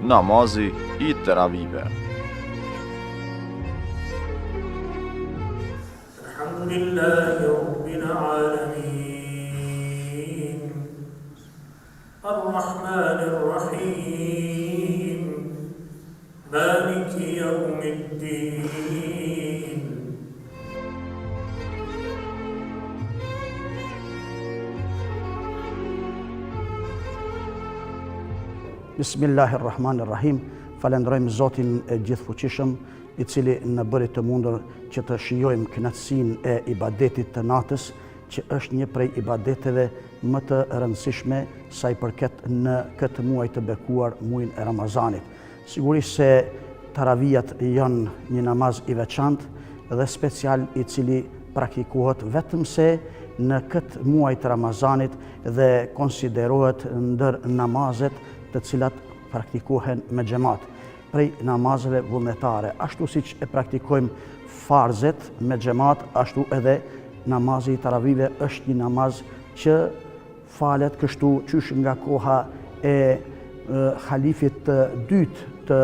namazi I teravive. Alhamdulillahi Rabbil Alamin Ar-Rahmanir Rahim Maliki Yawmiddin Bismillahirrahmanirrahim. Falenderojmë Zotin e gjithfuqishëm, I cili në bëri të mundur që të shijojmë kënaqësinë e ibadetit të natës, që është një prej ibadeteve më të rëndësishme sa I përket në këtë muaj të bekuar, muajin e Ramazanit. Sigurisht se taravijat janë një namaz I veçantë dhe special I cili praktikohet vetëm se në këtë muaj të Ramazanit dhe konsiderohet ndër namazet të cilat praktikohen me xhamat, prej namazeve vullnetare. Ashtu siç e praktikojmë farzet me xhamat, ashtu edhe namazi I taravive është një namaz që falet kështu qysh nga koha e halifit të dytë të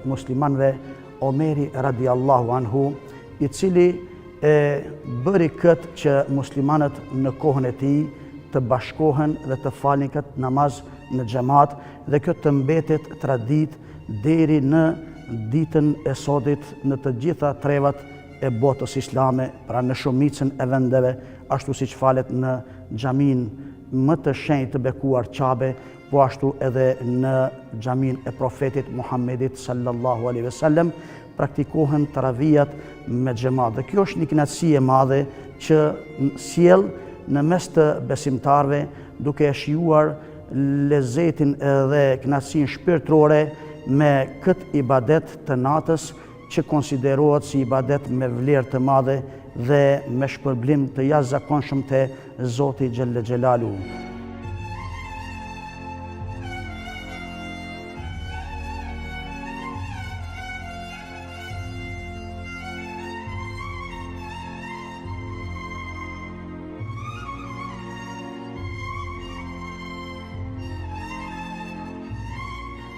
muslimanëve, Omeri radiallahu anhu, I cili e bëri këtë që muslimanët në kohën e tij të bashkohen dhe të falin këtë namaz në xhamat, dhe kjo të mbetet traditë deri në ditën e sodit në të gjitha trevat e botës islame, pra në shumicën e vendeve, ashtu siç falet në xhamin më të shenjtë të bekuar Qabe, po ashtu edhe në xhamin e profetit Muhammedit sallallahu alaihi wasallam, praktikohen taravijat me xhamat. Dhe kjo është një kënaqësi e madhe që sjell në mes të besimtarëve, duke e shijuar lezetin dhe kënaqësinë shpirtërore me këtë ibadet të natës, që konsiderohet si ibadet me vlerë të madhe dhe me shpërblim të jashtëzakonshëm te Zoti xhelle xhelaluhu.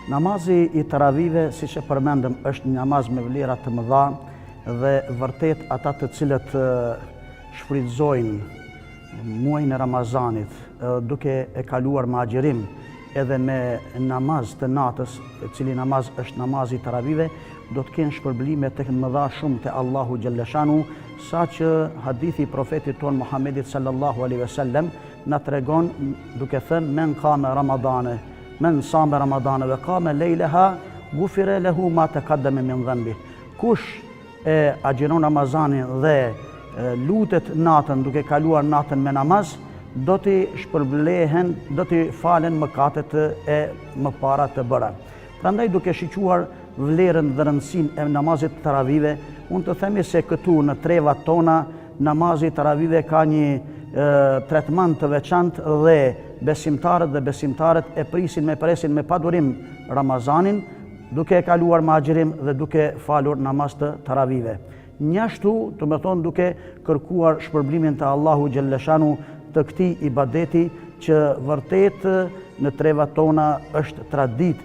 Namazi I taravive, siç e përmendëm, është një namaz me vlera të mëdha dhe vërtet ata të cilët shfrytëzojnë muajin e Ramazanit duke e kaluar me agjerim edhe me namaz të natës, I cili namaz është namazi I taravive, do të kenë shpërblime tek mëdha shumë te Allahu xhalleshanu, saqë hadithi I profetit ton Muhammedit sallallahu alaihi wasallam na tregon duke thënë men qama ramadane Men same Ramadane ve kame lejleha, gufire lehu ma të kaddeme min dhanbi. Kush e agjeron Ramazanin dhe lutet natën duke kaluar natën me namaz, do t'i shpërblehen, do t'i falen mëkatet e mëpara të bëra. Prandaj duke shiquar vlerën dhe rëndësinë e namazit taravive, unë të themi se këtu në trevat tona, namazi taravive ka një tretman të veçantë dhe besimtarët dhe besimtarët e presin me padurim Ramazanin, duke e kaluar me agjerim dhe duke falur namaz të taravive. Njashtu, të me thonë, duke kërkuar shpërblimin të Allahu xhalleshanu të këtij ibadeti, që vërtet në trevat tona është tradit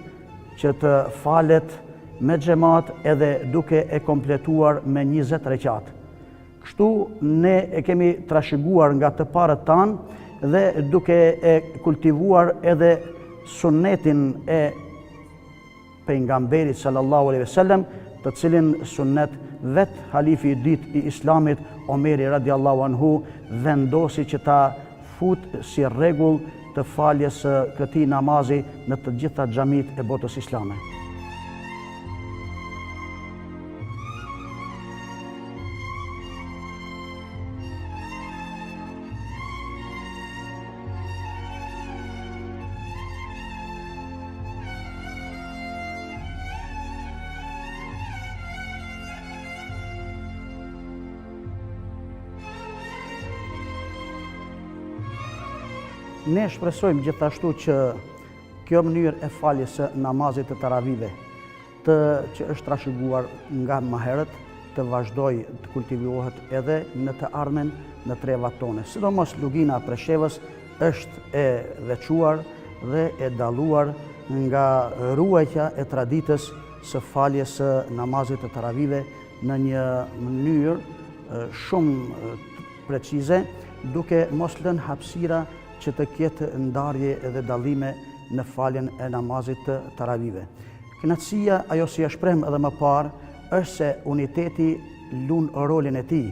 që të falet me xhamat edhe duke e kompletuar me 20 rekat. Kështu ne e kemi trashëguar nga të parët tanë dhe duke e kultivuar edhe sunnetin e pejgamberit sallallahu alaihi wasallam, të cilin sunnet vetë halifi I dytë I Islamit, Omeri radiallahu anhu, vendosi që ta fut si rregull të faljes këtij namazi në të gjitha xhamit e botës islame. Ne shpresojmë gjithashtu që kjo mënyrë e faljes së namazit të taravive, që është trashëguar nga më herët, të vazhdoj të kultivohet edhe në të ardhmen në trevat tone. Sidomos lugina e Preshevës është e veçuar dhe e dalluar nga ruajtja e traditës së faljes së namazit të taravive në një mënyrë shumë precize, duke mos lënë hapësira që të ketë ndarje dhe dallime në faljen e namazit të taravive. Kënaqësia, ajo si e shpreh edhe më parë, është se uniteti lun rolin e tij.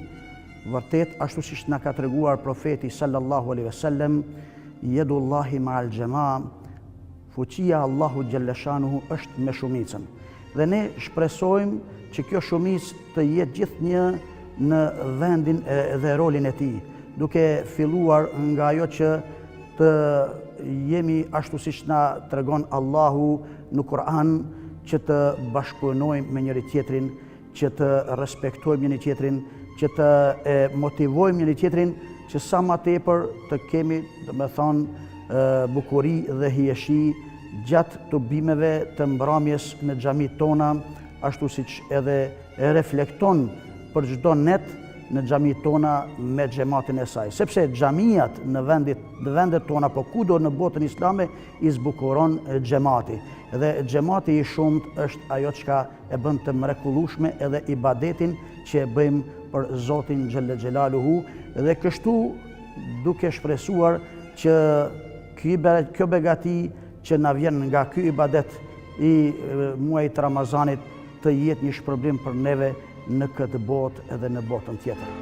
Vërtet, ashtu siç na ka treguar profeti sallallahu alaihi wasallam, yedullahi ma'al jamaa, fuqia Allahu xhalleshanuhu është me shumicën. Dhe ne shpresojmë që kjo shumicë të jetë gjithnjë në vendin dhe rolin e tij, duke filluar nga ajo që të jemi ashtu siç na tregon Allahu në Kur'an, që të bashkëpunojmë me njëri tjetrin, që të respektojmë njëri tjetrin, që të motivojmë njëri tjetrin, që sa më tepër të kemi, bukuri dhe hijeshi gjatë të bimeve të mbrëmjes në xhamit tona, ashtu siç edhe reflekton për çdo net në xhamit tona me xhamatin e saj. Sepse xhamiat në vendet tona, po kudo në botën islame, i zbukuron xhamati. Dhe xhamati i shumt është ajo çka e bën të mrekullueshme edhe ibadetin që e bëjmë për Zotin xhelle xhelaluhu, dhe kështu duke shpresuar që kjo begati që na vjen nga ky ibadet i muajit Ramazanit të jetë një shpërblim për neve në këtë botë edhe në botën tjetër.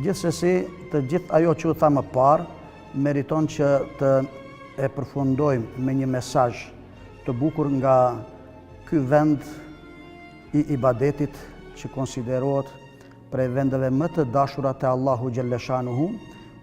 Gjithsesi, të gjithë ajo që u tha më parë, meriton që të e përfundojmë me një mesazh të bukur nga ky vend i ibadetit që konsiderohet prej vendeve më të dashura te Allahu xhalleshanuhu,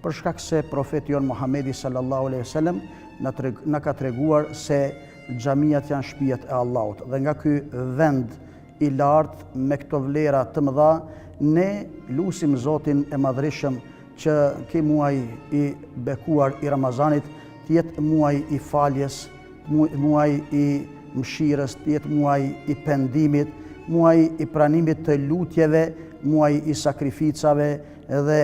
për shkak se profeti jon Muhamedi sallallahu alaihi wasallam na ka treguar se xhamiat janë shtëpiat e Allahut, dhe nga ky vend i lartë me këto vlera të mëdha, ne lusim Zotin e Madhreshëm që ky muaj i bekuar i Ramazanit të jetë muaj i faljes, muaj i mëshirës, të jetë muaj i pendimit, muaj i pranimit të lutjeve, muaj i sakrificave dhe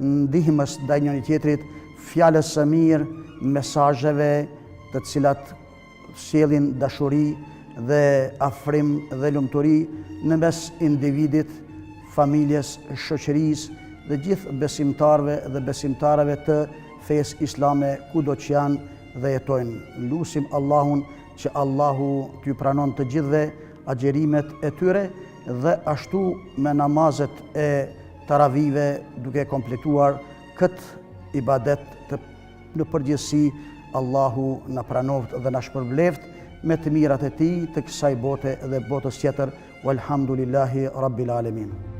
ndihmës ndaj njëri tjetrit, fjalës së mirë, mesazheve të cilat sjellin dashuri dhe afrim dhe lumturi në mes individit, familjes, shoqërisë dhe gjithë besimtarëve dhe besimtarëve të fesë islame kudo që janë dhe jetojnë. Lusim Allahun që Allahu t'ju pranon të gjithëve agjerimet e tyre, dhe ashtu me namazet e taravive duke kompletuar këtë ibadet në përgjithësi, Allahu na pranoft dhe na shpërbleft me të mirat e tij të kësaj bote dhe botës tjetër. Walhamdulillahi Rabbil Alamin.